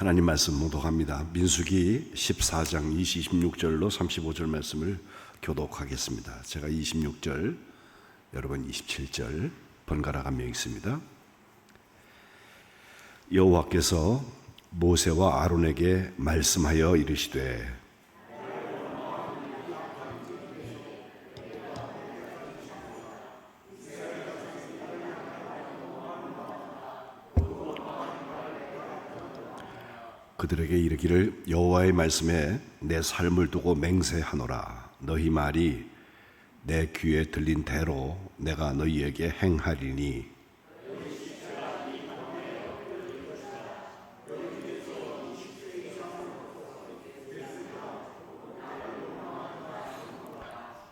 하나님 말씀 묵독합니다. 민수기 14장 26절로 35절 말씀을 교독하겠습니다. 제가 26절, 여러분 27절 번갈아 가며 읽습니다. 여호와께서 모세와 아론에게 말씀하여 이르시되 그들에게 이르기를 여호와의 말씀에 내 삶을 두고 맹세하노라. 너희 말이 내 귀에 들린 대로 내가 너희에게 행하리니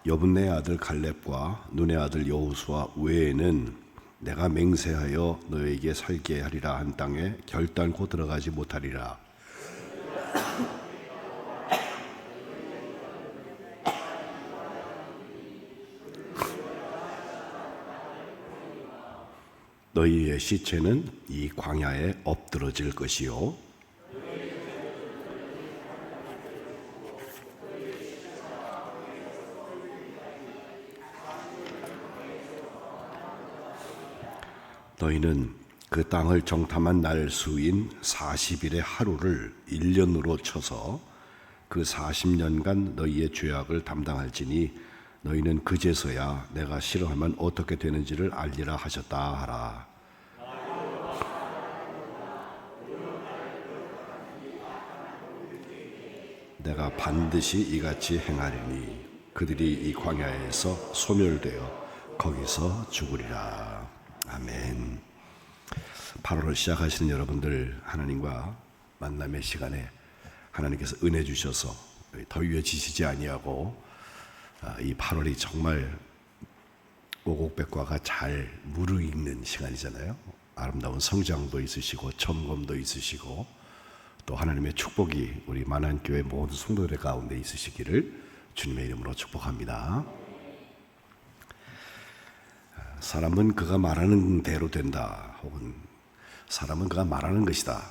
여분네 아들 갈렙과 눈의 아들 여호수아 외에는 내가 맹세하여 너희에게 살게 하리라 한 땅에 결단코 들어가지 못하리라. 너희의 시체는 이 광야에 엎드러질 것이요 너희는 그 땅을 정탐한 날 수인 40일의 하루를 1년으로 쳐서 그 40년간 너희의 죄악을 담당할지니 너희는 그제서야 내가 싫어하면 어떻게 되는지를 알리라 하셨다 하라. 내가 반드시 이같이 행하리니 그들이 이 광야에서 소멸되어 거기서 죽으리라. 아멘. 8월을 시작하시는 여러분들, 하나님과 만남의 시간에 하나님께서 은혜 주셔서 더위에 지치지 아니하고 이 8월이 정말 오곡백과가 잘 무르익는 시간이잖아요. 아름다운 성장도 있으시고 점검도 있으시고 또 하나님의 축복이 우리 만안교회 모든 성도들 가운데 있으시기를 주님의 이름으로 축복합니다. 사람은 그가 말하는 대로 된다, 혹은 사람은 그가 말하는 것이다,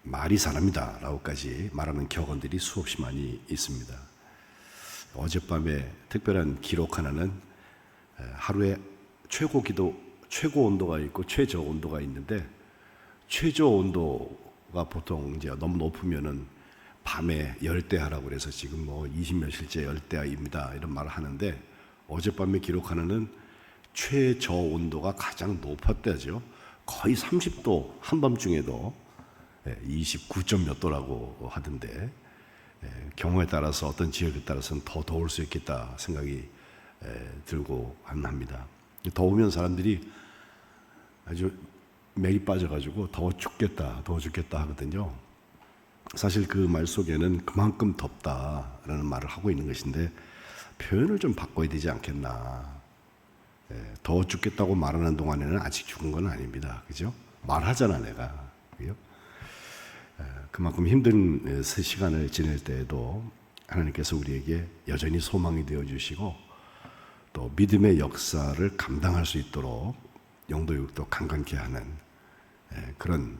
말이 사람이다 라고까지 말하는 격언들이 수없이 많이 있습니다. 어젯밤에 특별한 기록 하나는 하루에 최고 온도가 있고 최저 온도가 있는데, 최저 온도가 보통 이제 너무 높으면은 밤에 열대야라고 그래서 지금 뭐 20몇일째 열대야입니다 이런 말을 하는데, 어젯밤에 기록하는 최저 온도가 가장 높았대죠. 거의 30도, 한밤중에도 29점 몇 도라고 하던데, 경우에 따라서 어떤 지역에 따라서는 더 더울 수 있겠다 생각이 들고 합니다. 더우면 사람들이 아주 맥이 빠져가지고 더 죽겠다 하거든요. 사실 그 말 속에는 그만큼 덥다라는 말을 하고 있는 것인데, 표현을 좀 바꿔야 되지 않겠나. 더 죽겠다고 말하는 동안에는 아직 죽은 건 아닙니다. 그죠? 말하잖아 내가. 그죠? 그만큼 힘든 새 시간을 지낼 때에도 하나님께서 우리에게 여전히 소망이 되어주시고 또 믿음의 역사를 감당할 수 있도록 영도육도 강건케 하는 그런,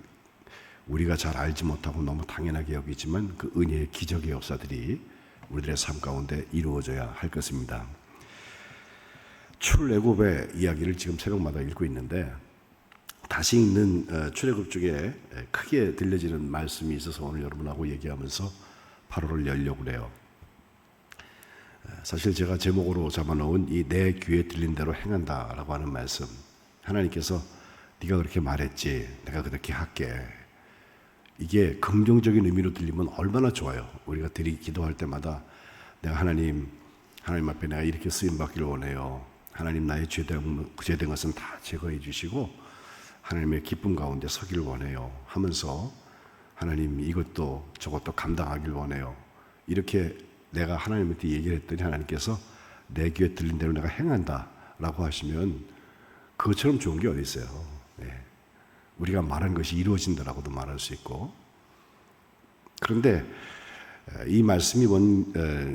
우리가 잘 알지 못하고 너무 당연하게 여기지만 그 은혜의 기적의 역사들이 우리들의 삶 가운데 이루어져야 할 것입니다. 출애굽의 이야기를 지금 새벽마다 읽고 있는데, 다시 읽는 출애굽 중에 크게 들려지는 말씀이 있어서 오늘 여러분하고 얘기하면서 8월을 열려고 그래요. 사실 제가 제목으로 잡아놓은 이 내 귀에 들린 대로 행한다라고 하는 말씀, 하나님께서 네가 그렇게 말했지, 내가 그렇게 할게, 이게 긍정적인 의미로 들리면 얼마나 좋아요. 우리가 기도할 때마다 내가 하나님 앞에 내가 이렇게 쓰임받기를 원해요. 하나님 나의 죄된 것은 다 제거해 주시고 하나님의 기쁨 가운데 서기를 원해요 하면서, 하나님 이것도 저것도 감당하길 원해요, 이렇게 내가 하나님한테 얘기를 했더니 하나님께서 내 귀에 들린 대로 내가 행한다 라고 하시면 그것처럼 좋은 게 어디 있어요. 우리가 말한 것이 이루어진다라고도 말할 수 있고. 그런데 이 말씀이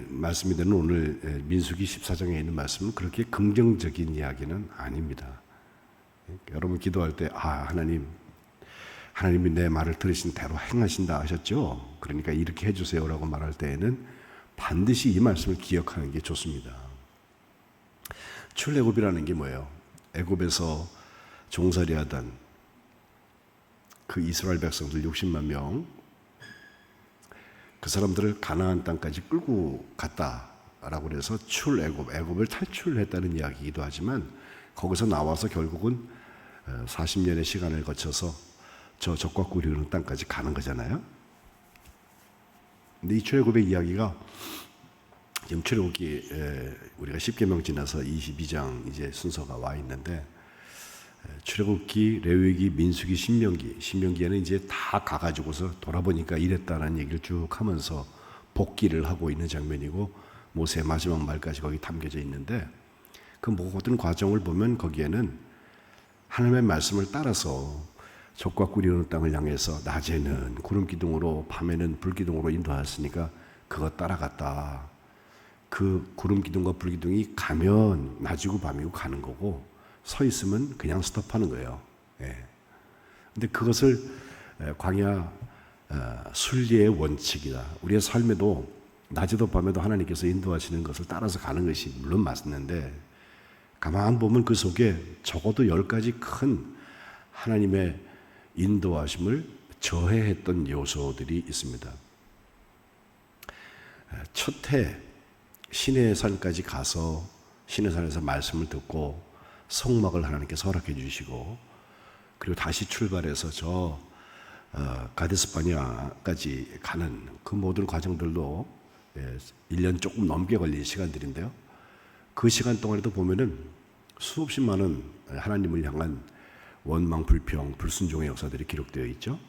말씀이 되는 오늘 민수기 14장에 있는 말씀은 그렇게 긍정적인 이야기는 아닙니다. 여러분 기도할 때 하나님 하나님이 내 말을 들으신 대로 행하신다 하셨죠. 그러니까 이렇게 해주세요라고 말할 때에는 반드시 이 말씀을 기억하는 게 좋습니다. 출애굽이라는 게 뭐예요? 애굽에서 종살이하던 그 이스라엘 백성들 60만 명, 그 사람들을 가나안 땅까지 끌고 갔다라고 해서 출애굽, 애굽을 탈출했다는 이야기이기도 하지만 거기서 나와서 결국은 40년의 시간을 거쳐서 저 적과 꿀이 흐르는 땅까지 가는 거잖아요. 근데 이 출애굽의 이야기가 지금 출애굽기 우리가 10계명 지나서 22장 이제 순서가 와 있는데, 출애굽기, 레위기, 민수기, 신명기에는 이제 다 가가지고서 돌아보니까 이랬다는 얘기를 쭉 하면서 복기를 하고 있는 장면이고, 모세의 마지막 말까지 거기 담겨져 있는데, 그 모든 과정을 보면 거기에는 하나님의 말씀을 따라서 적과 꿀이 흐르는 땅을 향해서 낮에는 구름 기둥으로 밤에는 불 기둥으로 인도하였으니까 그거 따라갔다. 그 구름 기둥과 불 기둥이 가면 낮이고 밤이고 가는 거고, 서 있으면 그냥 스톱하는 거예요. 근데 그것을 광야 순리의 원칙이다. 우리의 삶에도 낮에도 밤에도 하나님께서 인도하시는 것을 따라서 가는 것이 물론 맞는데, 가만 보면 그 속에 적어도 10가지 큰 하나님의 인도하심을 저해했던 요소들이 있습니다. 첫해 시내산까지 가서 시내산에서 말씀을 듣고 성막을 하나님께서 허락해 주시고, 그리고 다시 출발해서 저 가데스 바네아까지 가는 그 모든 과정들도 1년 조금 넘게 걸린 시간들인데요. 그 시간 동안에도 보면은 수없이 많은 하나님을 향한 원망, 불평, 불순종의 역사들이 기록되어 있죠.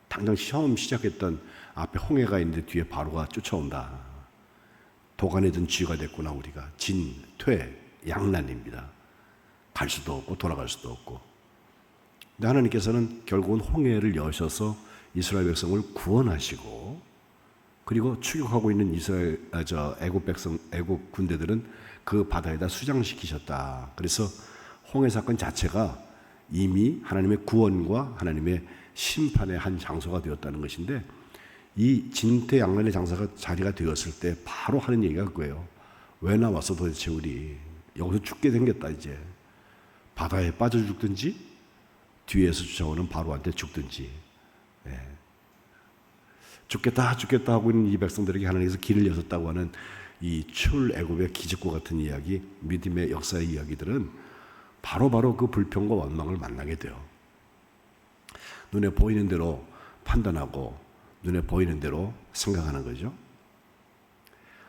당장 처음 시작했던 앞에 홍해가 있는데 뒤에 바로가 쫓아온다. 도간에 든 쥐가 됐구나 우리가. 진, 퇴, 양난입니다. 갈 수도 없고 돌아갈 수도 없고. 근데 하나님께서는 결국은 홍해를 여셔서 이스라엘 백성을 구원하시고, 그리고 추격하고 있는 애굽 백성, 애굽 군대들은 그 바다에다 수장시키셨다. 그래서 홍해 사건 자체가 이미 하나님의 구원과 하나님의 심판의 한 장소가 되었다는 것인데, 이 진퇴양난의 장소가 자리가 되었을 때 바로 하는 얘기가 그거예요. 왜 나왔어 도대체 우리? 여기서 죽게 생겼다 이제. 바다에 빠져 죽든지 뒤에서 쫓아오는 바로한테 죽든지. 죽겠다 하고 있는 이 백성들에게 하나님께서 길을 여셨다고 하는 이 출애굽의 기적과 같은 이야기, 믿음의 역사의 이야기들은 바로 그 불평과 원망을 만나게 돼요. 눈에 보이는 대로 판단하고 눈에 보이는 대로 생각하는 거죠.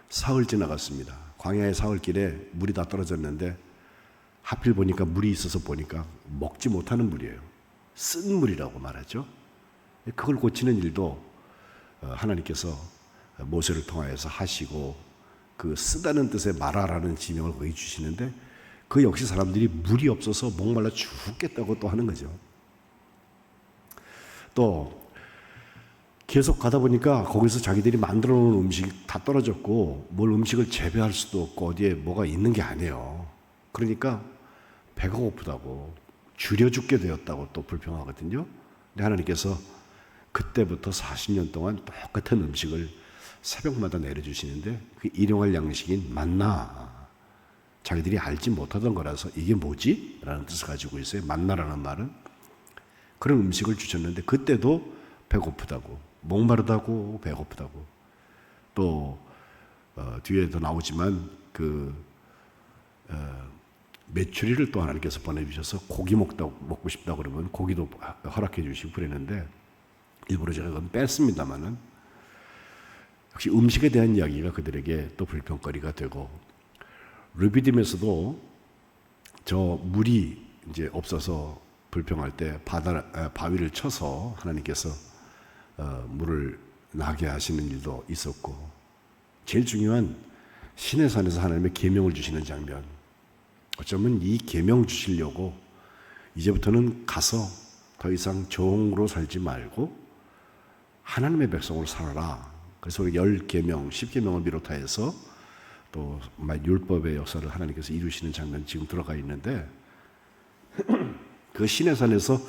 사흘 지나갔습니다. 광야의 사흘길에 물이 다 떨어졌는데, 하필 보니까 물이 있어서 보니까 먹지 못하는 물이에요. 쓴 물이라고 말하죠. 그걸 고치는 일도 하나님께서 모세를 통하여서 하시고, 그 쓰다는 뜻의 마라라는 지명을 거기 주시는데, 그 역시 사람들이 물이 없어서 목말라 죽겠다고 또 하는 거죠. 또 계속 가다 보니까 거기서 자기들이 만들어 놓은 음식 다 떨어졌고, 뭘 음식을 재배할 수도 없고 어디에 뭐가 있는 게 아니에요. 그러니까 배가 고프다고, 줄여 죽게 되었다고 또 불평하거든요. 근데 하나님께서 그때부터 40년 동안 똑같은 음식을 새벽마다 내려주시는데, 그 일용할 양식인 만나, 자기들이 알지 못하던 거라서 이게 뭐지? 라는 뜻을 가지고 있어요. 만나라는 말은. 그런 음식을 주셨는데 그때도 배고프다고, 목마르다고, 배고프다고. 또 뒤에도 나오지만 메추리를 또 하나님께서 보내주셔서 고기 먹고 싶다 그러면 고기도 허락해 주시고 그랬는데, 일부러 제가 그건 뺐습니다만은, 역시 음식에 대한 이야기가 그들에게 또 불평거리가 되고, 르비딤에서도 저 물이 이제 없어서 불평할 때 바위를 쳐서 하나님께서 물을 나게 하시는 일도 있었고, 제일 중요한 시내산에서 하나님의 계명을 주시는 장면. 어쩌면 이 계명 주시려고 이제부터는 가서 더 이상 종으로 살지 말고 하나님의 백성으로 살아라. 그래서 10계명, 10계명을 비롯하여서 또 율법의 역사를 하나님께서 이루시는 장면 지금 들어가 있는데, 그 시내산에서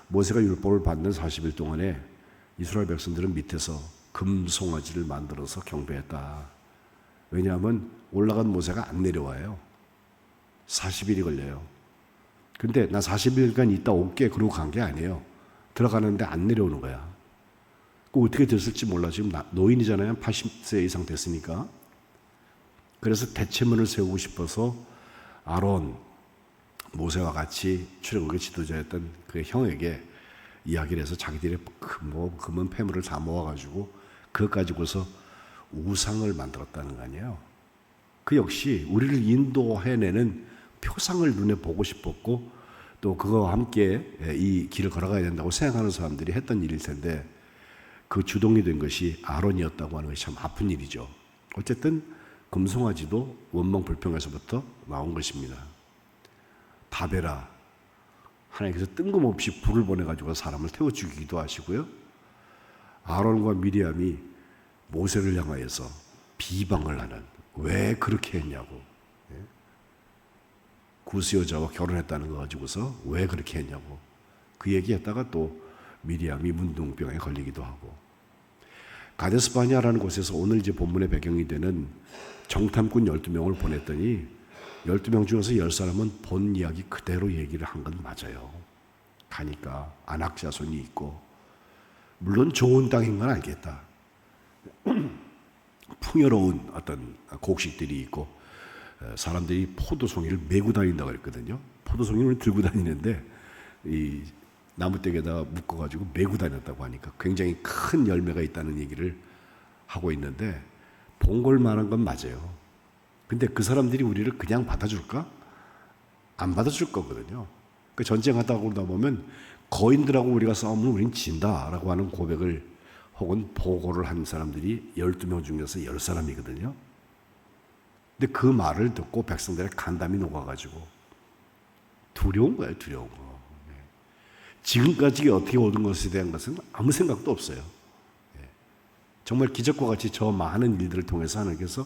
모세가 율법을 받는 40일 동안에 이스라엘 백성들은 밑에서 금송아지를 만들어서 경배했다. 왜냐하면 올라간 모세가 안 내려와요. 40일이 걸려요. 근데 나 40일간 있다 올게 그러고 간 게 아니에요. 들어가는데 안 내려오는 거야. 그 어떻게 됐을지 몰라. 지금 노인이잖아요. 80세 이상 됐으니까. 그래서 대체문을 세우고 싶어서 아론, 모세와 같이 출애굽의 지도자였던 그 형에게 이야기를 해서 자기들의 금은 폐물을 다 모아가지고 그것 가지고서 우상을 만들었다는 거 아니에요. 그 역시 우리를 인도해내는 표상을 눈에 보고 싶었고 또 그거와 함께 이 길을 걸어가야 된다고 생각하는 사람들이 했던 일일 텐데 그 주동이 된 것이 아론이었다고 하는 것이 참 아픈 일이죠. 어쨌든 금송아지도 원망 불평에서부터 나온 것입니다. 다베라, 하나님께서 뜬금없이 불을 보내가지고 사람을 태워 죽이기도 하시고요. 아론과 미리암이 모세를 향하여서 비방을 하는, 왜 그렇게 했냐고. 구스 여자와 결혼했다는 거 가지고서 왜 그렇게 했냐고. 그 얘기했다가 또 미리암이 문둥병에 걸리기도 하고. 가데스 바냐라는 곳에서 오늘 이제 본문의 배경이 되는 정탐꾼 12명을 보냈더니 12명 중에서 10사람은 본 이야기 그대로 얘기를 한 건 맞아요. 가니까 안악 자손이 있고 물론 좋은 땅인 건 알겠다. 풍요로운 어떤 곡식들이 있고 사람들이 포도송이를 메고 다닌다고 그랬거든요. 포도송이를 들고 다니는데 이 나무떼에다가 묶어가지고 메고 다녔다고 하니까 굉장히 큰 열매가 있다는 얘기를 하고 있는데 봉골만한 건 맞아요. 근데 그 사람들이 우리를 그냥 받아줄까? 안 받아줄 거거든요. 그 전쟁하다 그러다 보면 거인들하고 우리가 싸우면 우린 진다라고 하는 고백을 혹은 보고를 한 사람들이 12명 중에서 10사람이거든요. 근데 그 말을 듣고 백성들의 간담이 녹아가지고 두려운 거예요, 두려운 거. 지금까지 어떻게 오는 것에 대한 것은 아무 생각도 없어요. 정말 기적과 같이 저 많은 일들을 통해서 하나님께서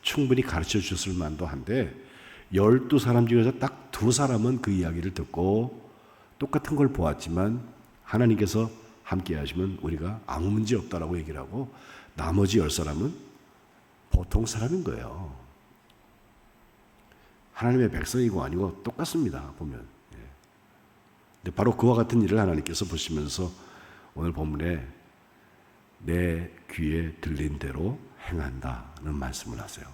충분히 가르쳐 주셨을 만도 한데 12사람 중에서 딱 2사람은 그 이야기를 듣고 똑같은 걸 보았지만 하나님께서 함께 하시면 우리가 아무 문제 없다라고 얘기를 하고 나머지 10사람은 보통 사람인 거예요. 하나님의 백성이고 아니고 똑같습니다. 보면. 근데 바로 그와 같은 일을 하나님께서 보시면서 오늘 본문에 내 귀에 들린 대로 행한다는 말씀을 하세요.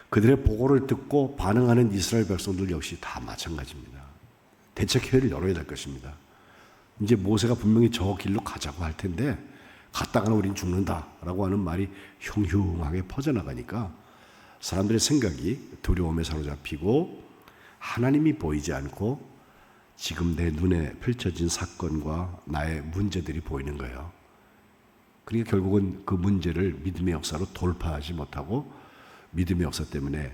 그들의 보고를 듣고 반응하는 이스라엘 백성들 역시 다 마찬가지입니다. 대책회의를 열어야 될 것입니다. 이제 모세가 분명히 저 길로 가자고 할 텐데 갔다가는 우린 죽는다라고 하는 말이 흉흉하게 퍼져나가니까 사람들의 생각이 두려움에 사로잡히고 하나님이 보이지 않고 지금 내 눈에 펼쳐진 사건과 나의 문제들이 보이는 거예요. 그러니까 결국은 그 문제를 믿음의 역사로 돌파하지 못하고 믿음의 역사 때문에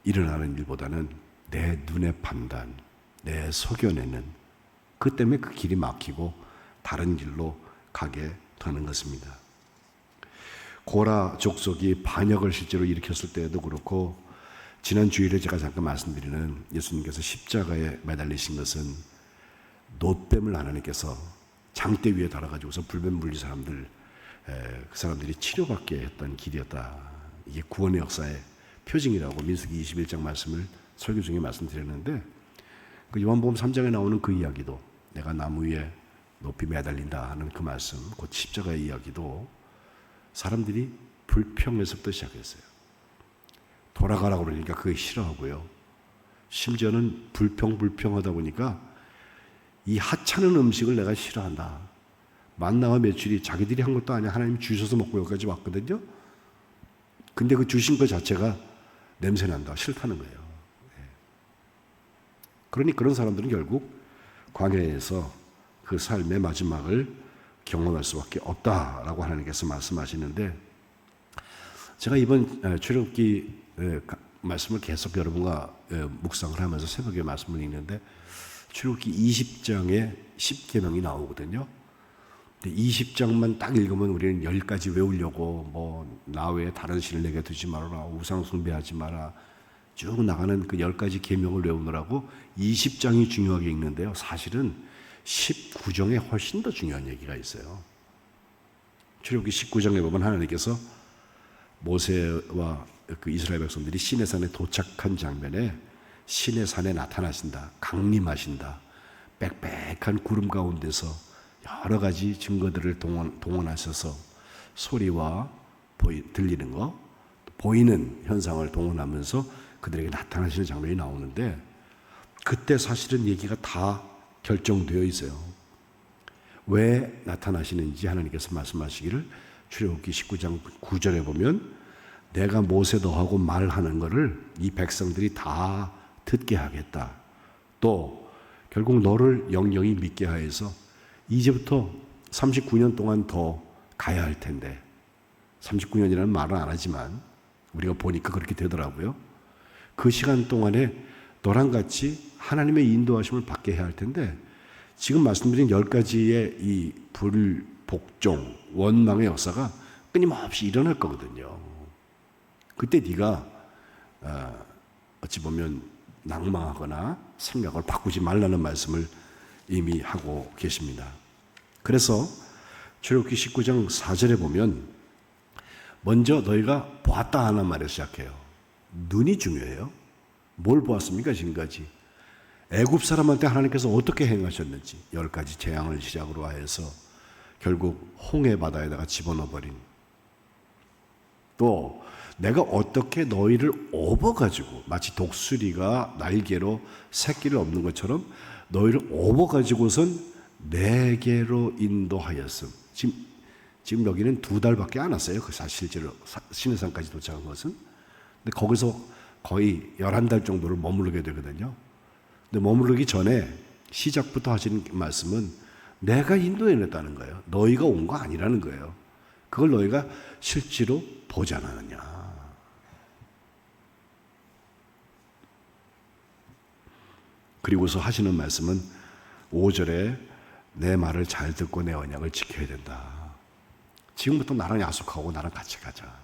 일어나는 일보다는 내 눈의 판단, 내 소견에는 그 때문에 그 길이 막히고 다른 길로 가게 되는 것입니다. 고라 족속이 반역을 실제로 일으켰을 때에도 그렇고 지난 주일에 제가 잠깐 말씀드리는 예수님께서 십자가에 매달리신 것은 놋뱀을 하나님께서 장대 위에 달아가지고서 불뱀 물린 사람들 그 사람들이 치료받게 했던 길이었다. 이게 구원의 역사의 표징이라고 민수기 21장 말씀을 설교 중에 말씀드렸는데 그 요한복음 3장에 나오는 그 이야기도 내가 나무 위에 높이 매달린다 하는 그 말씀 곧 십자가의 이야기도 사람들이 불평에서부터 시작했어요. 돌아가라고 그러니까 그게 싫어하고요. 심지어는 불평하다 보니까 이 하찮은 음식을 내가 싫어한다. 만나와 메추리 자기들이 한 것도 아니야. 하나님이 주셔서 먹고 여기까지 왔거든요. 근데 그 주신 것 자체가 냄새난다. 싫다는 거예요. 그러니 그런 사람들은 결국 광야에서 그 삶의 마지막을 경험할 수밖에 없다라고 하나님께서 말씀하시는데 제가 이번 출애굽기 말씀을 계속 여러분과 묵상을 하면서 새벽에 말씀을 읽는데 출애굽기 20장에 10계명이 나오거든요. 근데 20장만 딱 읽으면 우리는 10가지 외우려고 뭐 나 외에 다른 신을 내게 두지 말아라, 우상 숭배하지 마라, 쭉 나가는 그 10가지 계명을 외우느라고 20장이 중요하게 읽는데요. 사실은 19장에 훨씬 더 중요한 얘기가 있어요. 출애굽기 19장에 보면 하나님께서 모세와 그 이스라엘 백성들이 시내산에 도착한 장면에 시내산에 나타나신다, 강림하신다, 빽빽한 구름 가운데서 여러 가지 증거들을 동원하셔서 소리와 들리는 거, 보이는 현상을 동원하면서 그들에게 나타나시는 장면이 나오는데, 그때 사실은 얘기가 다 결정되어 있어요. 왜 나타나시는지 하나님께서 말씀하시기를 출애굽기 19장 9절에 보면 내가 모세 너하고 말하는 것을 이 백성들이 다 듣게 하겠다. 또 결국 너를 영영히 믿게 하여서 이제부터 39년 동안 더 가야 할 텐데, 39년이라는 말은 안 하지만 우리가 보니까 그렇게 되더라고요. 그 시간 동안에 너랑 같이 하나님의 인도하심을 받게 해야 할 텐데, 지금 말씀드린 10가지의 이 불복종, 원망의 역사가 끊임없이 일어날 거거든요. 그때 네가 어찌 보면 낭망하거나 생각을 바꾸지 말라는 말씀을 이미 하고 계십니다. 그래서 출애굽기 19장 4절에 보면 먼저 너희가 보았다 하는 말에 시작해요. 눈이 중요해요. 뭘 보았습니까 지금까지? 애굽 사람한테 하나님께서 어떻게 행하셨는지 10가지 재앙을 시작으로 하여서 결국 홍해 바다에다가 집어넣어버린, 또 내가 어떻게 너희를 업어가지고 마치 독수리가 날개로 새끼를 업는 것처럼 너희를 업어가지고선 내게로 인도하였음. 지금 여기는 2달밖에 안 왔어요. 그 실제로 시내산까지 도착한 것은. 근데 거기서 거의 11달 정도를 머무르게 되거든요. 근데 머무르기 전에 시작부터 하시는 말씀은 내가 인도해냈다는 거예요. 너희가 온 거 아니라는 거예요. 그걸 너희가 실제로 보지 않았느냐. 그리고서 하시는 말씀은 5절에 내 말을 잘 듣고 내 언약을 지켜야 된다. 지금부터 나랑 약속하고 나랑 같이 가자.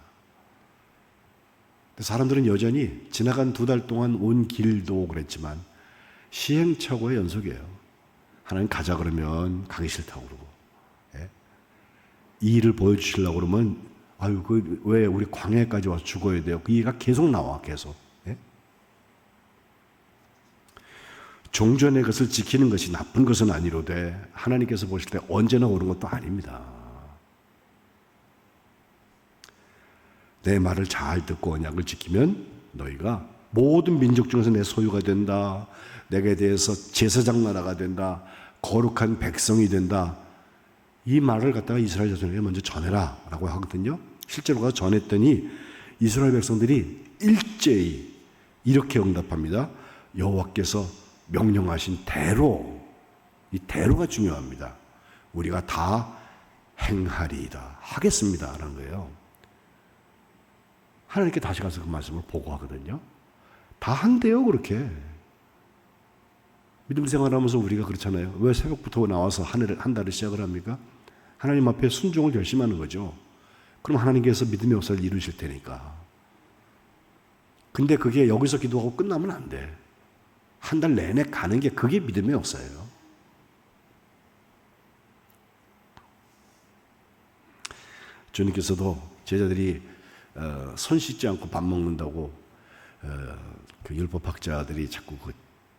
사람들은 여전히 지나간 2달 동안 온 길도 그랬지만 시행착오의 연속이에요. 하나님 가자 그러면 가기 싫다고 그러고, 예? 이 일을 보여주시려고 그러면 아유 왜 우리 광야까지 와서 죽어야 돼요? 그 얘기가 계속 나와. 계속. 예? 종전의 것을 지키는 것이 나쁜 것은 아니로되 하나님께서 보실 때 언제나 옳은 것도 아닙니다. 내 말을 잘 듣고 언약을 지키면 너희가 모든 민족 중에서 내 소유가 된다. 내게 대해서 제사장 나라가 된다. 거룩한 백성이 된다. 이 말을 갖다가 이스라엘 자손에게 먼저 전해라 라고 하거든요. 실제로 가서 전했더니 이스라엘 백성들이 일제히 이렇게 응답합니다. 여호와께서 명령하신 대로, 이 대로가 중요합니다. 우리가 다 행하리이다, 하겠습니다 라는 거예요. 하나님께 다시 가서 그 말씀을 보고하거든요. 다 한대요. 그렇게 믿음 생활하면서 우리가 그렇잖아요. 왜 새벽부터 나와서 한 달을 시작을 합니까? 하나님 앞에 순종을 결심하는 거죠. 그럼 하나님께서 믿음의 역사를 이루실 테니까. 근데 그게 여기서 기도하고 끝나면 안 돼. 한 달 내내 가는 게 그게 믿음의 역사예요. 주님께서도 제자들이 손 씻지 않고 밥 먹는다고 그 율법학자들이 자꾸 그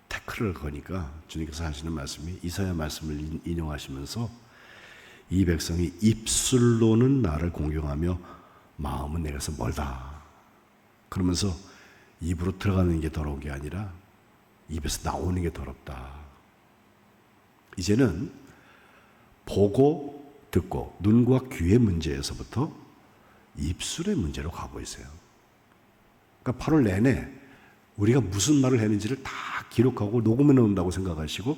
태클을 거니까 주님께서 하시는 말씀이 이사야 말씀을 인용하시면서 이 백성이 입술로는 나를 공경하며 마음은 내게서 멀다. 그러면서 입으로 들어가는 게 더러운 게 아니라 입에서 나오는 게 더럽다. 이제는 보고 듣고 눈과 귀의 문제에서부터 입술의 문제로 가고 있어요. 그러니까 8월 내내 우리가 무슨 말을 했는지를 다 기록하고 녹음해 놓는다고 생각하시고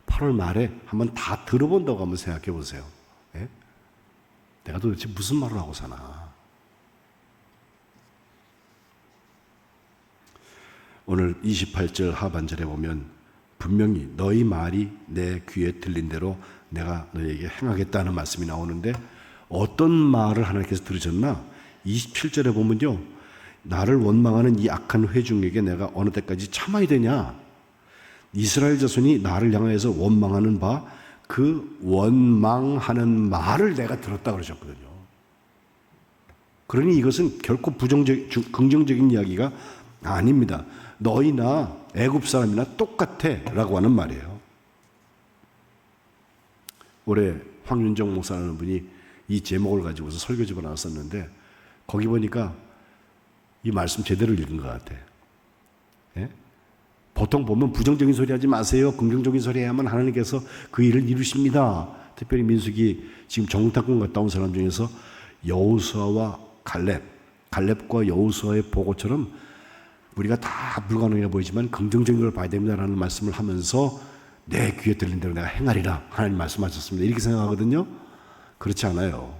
8월 말에 한번 다 들어본다고 한번 생각해 보세요. 예? 내가 도대체 무슨 말을 하고 사나. 오늘 28절 하반절에 보면 분명히 너희 말이 내 귀에 들린 대로 내가 너희에게 행하겠다는 말씀이 나오는데 어떤 말을 하나님께서 들으셨나? 27절에 보면요, 나를 원망하는 이 악한 회중에게 내가 어느 때까지 참아야 되냐? 이스라엘 자손이 나를 향해서 원망하는 바 그 원망하는 말을 내가 들었다 그러셨거든요. 그러니 이것은 결코 긍정적인 이야기가 아닙니다. 너희나 애굽 사람이나 똑같아 라고 하는 말이에요. 올해 황윤정 목사라는 분이 이 제목을 가지고서 설교집을 하나 썼는데 거기 보니까 이 말씀 제대로 읽은 것 같아. 예? 보통 보면 부정적인 소리 하지 마세요. 긍정적인 소리 해야만 하나님께서 그 일을 이루십니다. 특별히 민수기 지금 정탐꾼 갔다 온 사람 중에서 여호수아와 갈렙과 여호수아의 보고처럼 우리가 다 불가능해 보이지만 긍정적인 걸 봐야 됩니다라는 말씀을 하면서 내 귀에 들린 대로 내가 행하리라 하나님 말씀하셨습니다. 이렇게 생각하거든요. 그렇지 않아요.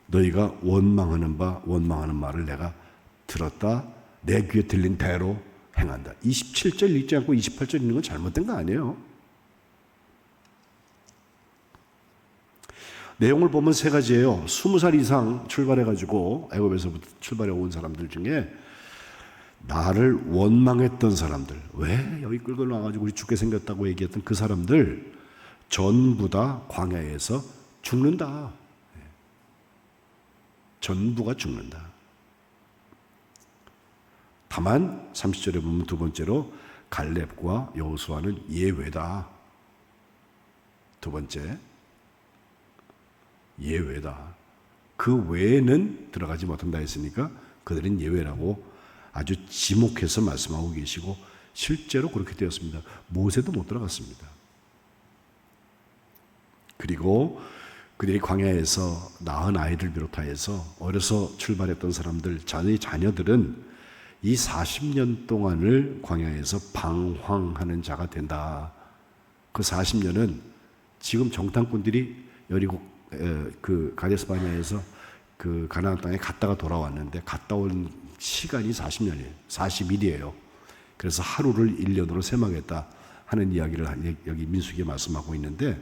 너희가 원망하는 말을 내가 들었다. 내 귀에 들린 대로 행한다. 27절 읽지 않고 28절 읽는 건 잘못된 거 아니에요. 내용을 보면 세 가지예요. 20살 이상 출발해가지고 애굽에서부터 출발해 온 사람들 중에 나를 원망했던 사람들, 왜 여기 끌고 나와가지고 우리 죽게 생겼다고 얘기했던 그 사람들 전부 다 광야에서 죽는다. 전부가 죽는다. 다만 30절에 보면 두 번째로 갈렙과 여호수아는 예외다. 두 번째 예외다. 그 외에는 들어가지 못한다 했으니까 그들은 예외라고 아주 지목해서 말씀하고 계시고 실제로 그렇게 되었습니다. 모세도 못 들어갔습니다. 그리고 그들이 광야에서 낳은 아이들 비롯하여서 어려서 출발했던 사람들, 자녀들은 이 40년 동안을 광야에서 방황하는 자가 된다. 그 40년은 지금 정탐꾼들이 여리고 그 가데스 바네아에서 그 가나안 땅에 갔다가 돌아왔는데 갔다 온 시간이 40년이에요. 40일이에요. 그래서 하루를 1년으로 세망했다 하는 이야기를 여기 민수기에 말씀하고 있는데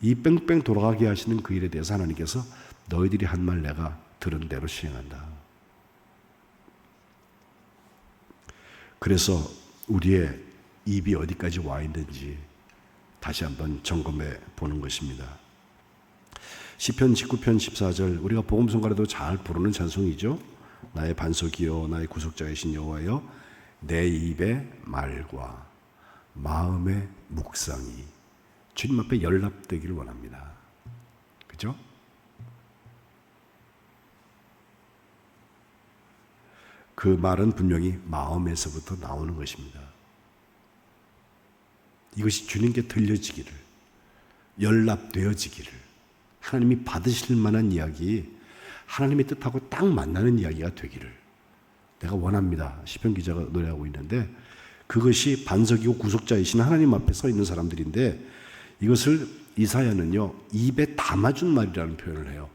이 뺑뺑 돌아가게 하시는 그 일에 대해서 하나님께서 너희들이 한 말 내가 들은 대로 시행한다. 그래서 우리의 입이 어디까지 와 있는지 다시 한번 점검해 보는 것입니다. 시편 19편 14절 우리가 복음성가에도 잘 부르는 찬송이죠. 나의 반석이요 나의 구속자이신 여호와여 내 입의 말과 마음의 묵상이 주님 앞에 연락되기를 원합니다. 그죠? 그 말은 분명히 마음에서부터 나오는 것입니다. 이것이 주님께 들려지기를, 연락되어지기를, 하나님이 받으실 만한 이야기, 하나님의 뜻하고 딱 만나는 이야기가 되기를 내가 원합니다. 시편 기자가 노래하고 있는데 그것이 반석이고 구속자이신 하나님 앞에 서 있는 사람들인데 이것을 이사야는요 입에 담아준 말이라는 표현을 해요.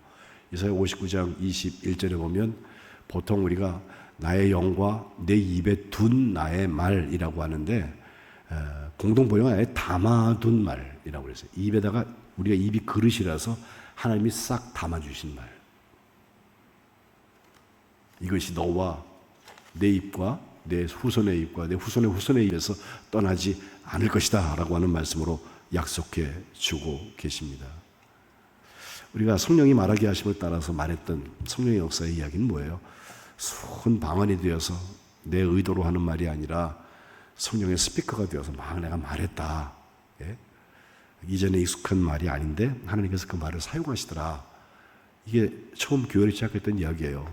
이사야 59장 21절에 보면 보통 우리가 나의 영과 내 입에 둔 나의 말이라고 하는데 공동 번역은 아예 담아둔 말이라고 그랬어요. 입에다가 우리가 입이 그릇이라서 하나님이 싹 담아주신 말. 이것이 너와 내 입과 내 후손의 입과 내 후손의 후손의 입에서 떠나지 않을 것이다 라고 하는 말씀으로 약속해 주고 계십니다. 우리가 성령이 말하게 하심을 따라서 말했던 성령의 역사의 이야기는 뭐예요? 순 방언이 되어서 내 의도로 하는 말이 아니라 성령의 스피커가 되어서 막 내가 말했다. 예? 이전에 익숙한 말이 아닌데 하나님께서 그 말을 사용하시더라. 이게 처음 교회를 시작했던 이야기예요.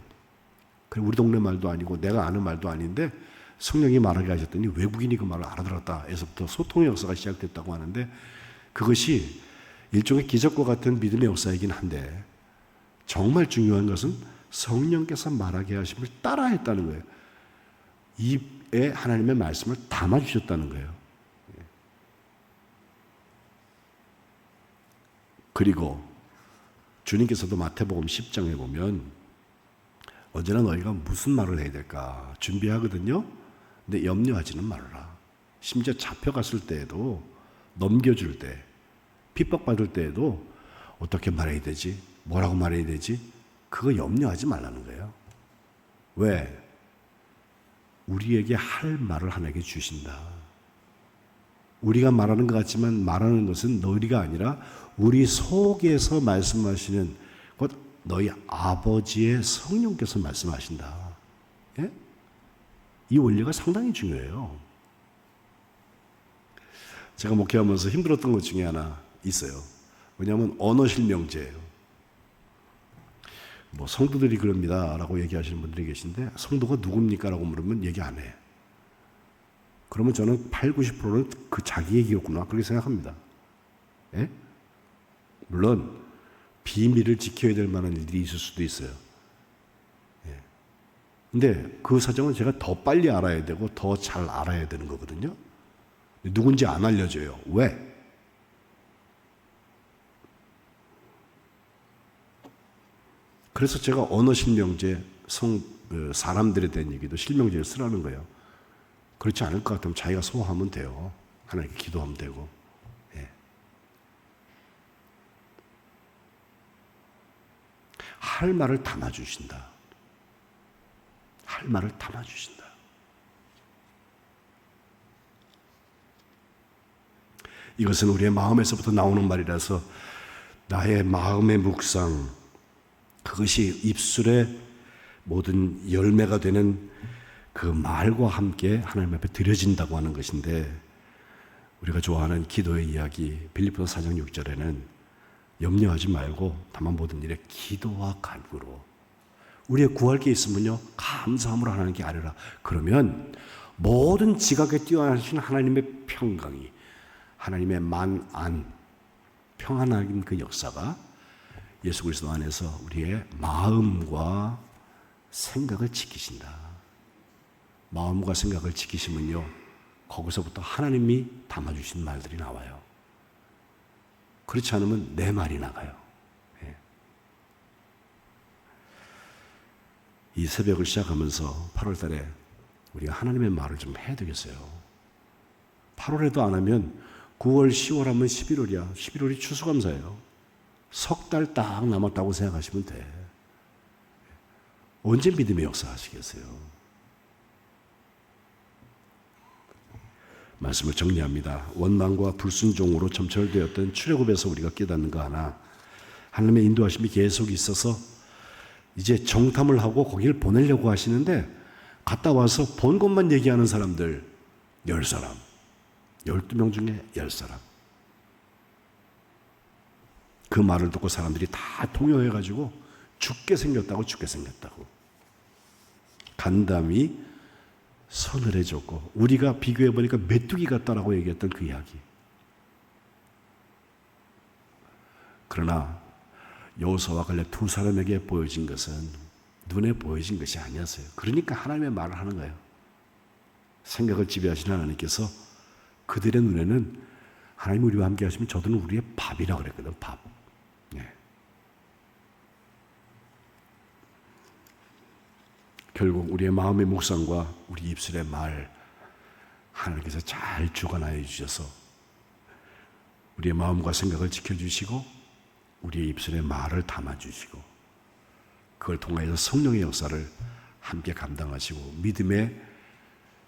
우리 동네 말도 아니고 내가 아는 말도 아닌데 성령이 말하게 하셨더니 외국인이 그 말을 알아들었다 해서부터 소통의 역사가 시작됐다고 하는데 그것이 일종의 기적과 같은 믿음의 역사이긴 한데 정말 중요한 것은 성령께서 말하게 하심을 따라했다는 거예요. 입에 하나님의 말씀을 담아주셨다는 거예요. 그리고 주님께서도 마태복음 10장에 보면 언제나 너희가 무슨 말을 해야 될까 준비하거든요. 근데 염려하지는 말라. 심지어 잡혀갔을 때에도 넘겨줄 때 핍박받을 때에도 어떻게 말해야 되지? 뭐라고 말해야 되지? 그거 염려하지 말라는 거예요. 왜? 우리에게 할 말을 하나님께 주신다. 우리가 말하는 것 같지만 말하는 것은 너희가 아니라 우리 속에서 말씀하시는 곧 너희 아버지의 성령께서 말씀하신다. 예? 이 원리가 상당히 중요해요. 제가 목회하면서 힘들었던 것 중에 하나 있어요. 왜냐하면 언어 실명제예요. 뭐 성도들이 그럽니다 라고 얘기하시는 분들이 계신데 성도가 누굽니까? 라고 물으면 얘기 안 해. 그러면 저는 80, 90%는 그 자기 얘기였구나 그렇게 생각합니다. 예? 물론 비밀을 지켜야 될 만한 일이 있을 수도 있어요. 예. 근데 그 사정은 제가 더 빨리 알아야 되고 더 잘 알아야 되는 거거든요. 누군지 안 알려줘요. 왜? 그래서 제가 언어 실명제, 사람들에 대한 얘기도 실명제를 쓰라는 거예요. 그렇지 않을 것 같으면 자기가 소화하면 돼요. 하나님께 기도하면 되고. 예. 할 말을 담아주신다. 할 말을 담아주신다. 이것은 우리의 마음에서부터 나오는 말이라서 나의 마음의 묵상, 그것이 입술의 모든 열매가 되는 그 말과 함께 하나님 앞에 드려진다고 하는 것인데, 우리가 좋아하는 기도의 이야기 빌립보서 4장 6절에는 염려하지 말고 다만 모든 일에 기도와 간구로 우리의 구할 게 있으면요 감사함으로 하나님께 아뢰라. 그러면 모든 지각에 뛰어나신 하나님의 평강이, 하나님의 만안 평안한 그 역사가 예수 그리스도 안에서 우리의 마음과 생각을 지키신다. 마음과 생각을 지키시면요 거기서부터 하나님이 담아주신 말들이 나와요. 그렇지 않으면 내 말이 나가요. 예. 이 새벽을 시작하면서 8월 달에 우리가 하나님의 말을 좀 해야 되겠어요. 8월에도 안 하면 9월, 10월 하면 11월이야. 11월이 추수감사예요. 석 달 딱 남았다고 생각하시면 돼. 언제 믿음의 역사 하시겠어요? 말씀을 정리합니다. 원망과 불순종으로 점철되었던 출애굽에서 우리가 깨닫는 거 하나, 하나님의 인도하심이 계속 있어서 이제 정탐을 하고 거기를 보내려고 하시는데 갔다 와서 본 것만 얘기하는 사람들 10사람, 12명 중에 10사람. 그 말을 듣고 사람들이 다 동요해가지고 죽게 생겼다고 간담이 서늘해졌고, 우리가 비교해보니까 메뚜기 같다라고 얘기했던 그 이야기. 그러나 여호수아와 갈렙 두 사람에게 보여진 것은 눈에 보여진 것이 아니었어요. 그러니까 하나님의 말을 하는 거예요. 생각을 지배하신 하나님께서 그들의 눈에는 하나님이 우리와 함께 하시면 저들은 우리의 밥이라고 그랬거든. 밥. 네. 결국 우리의 마음의 묵상과 우리 입술의 말, 하나님께서 잘 주관하여 주셔서 우리의 마음과 생각을 지켜주시고 우리의 입술의 말을 담아주시고 그걸 통해서 성령의 역사를 함께 감당하시고 믿음의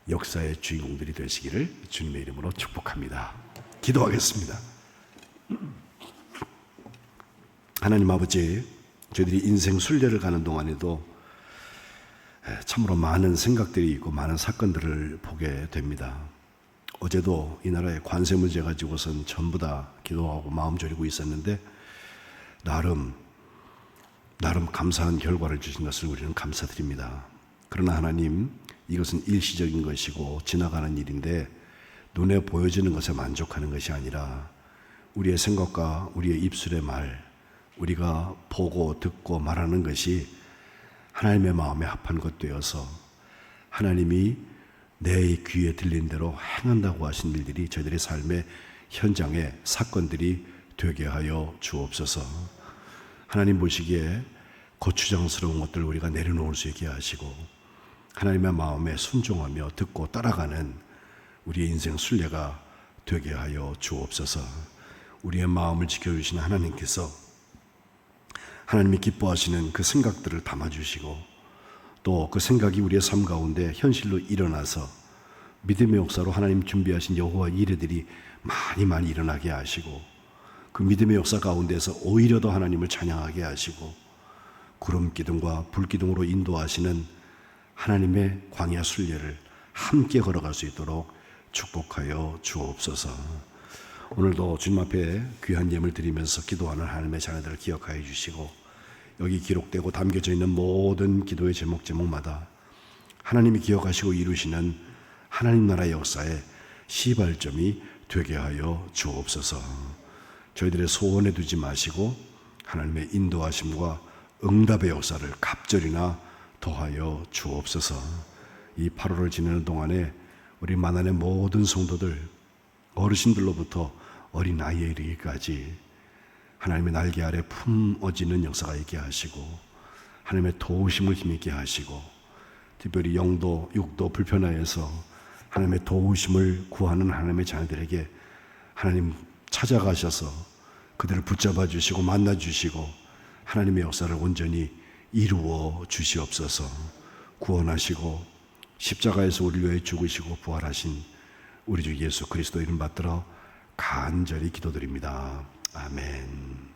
역사의 주인공들이 되시기를 주님의 이름으로 축복합니다. 기도하겠습니다. 하나님 아버지, 저희들이 인생 순례를 가는 동안에도 참으로 많은 생각들이 있고 많은 사건들을 보게 됩니다. 어제도 이 나라의 관세 문제 가지고선 전부 다 기도하고 마음 졸이고 있었는데 나름 감사한 결과를 주신 것을 우리는 감사드립니다. 그러나 하나님, 이것은 일시적인 것이고 지나가는 일인데 눈에 보여지는 것에 만족하는 것이 아니라 우리의 생각과 우리의 입술의 말, 우리가 보고 듣고 말하는 것이 하나님의 마음에 합한 것 되어서 하나님이 내 귀에 들린 대로 행한다고 하신 일들이 저희들의 삶의 현장에 사건들이 되게 하여 주옵소서. 하나님 보시기에 고추장스러운 것들을 우리가 내려놓을 수 있게 하시고 하나님의 마음에 순종하며 듣고 따라가는 우리의 인생 순례가 되게 하여 주옵소서. 우리의 마음을 지켜주신 하나님께서 하나님이 기뻐하시는 그 생각들을 담아주시고 또 그 생각이 우리의 삶 가운데 현실로 일어나서 믿음의 역사로 하나님 준비하신 여호와 이레들이 많이 일어나게 하시고 그 믿음의 역사 가운데서 오히려 더 하나님을 찬양하게 하시고 구름 기둥과 불 기둥으로 인도하시는 하나님의 광야 순례를 함께 걸어갈 수 있도록 축복하여 주옵소서. 오늘도 주님 앞에 귀한 예물 드리면서 기도하는 하나님의 자녀들을 기억하여 주시고 여기 기록되고 담겨져 있는 모든 기도의 제목마다 하나님이 기억하시고 이루시는 하나님 나라의 역사의 시발점이 되게 하여 주옵소서. 저희들의 소원에 두지 마시고 하나님의 인도하심과 응답의 역사를 갑절이나 더하여 주옵소서. 이 8월을 지내는 동안에 우리 만안의 모든 성도들 어르신들로부터 어린아이에 이르기까지 하나님의 날개 아래 품어지는 역사가 있게 하시고 하나님의 도우심을 힘있게 하시고 특별히 영도 육도 불편하여서 하나님의 도우심을 구하는 하나님의 자녀들에게 하나님 찾아가셔서 그들을 붙잡아 주시고 만나 주시고 하나님의 역사를 온전히 이루어 주시옵소서. 구원하시고 십자가에서 우리를 위해 죽으시고 부활하신 우리 주 예수 그리스도 이름 받들어 간절히 기도드립니다. 아멘.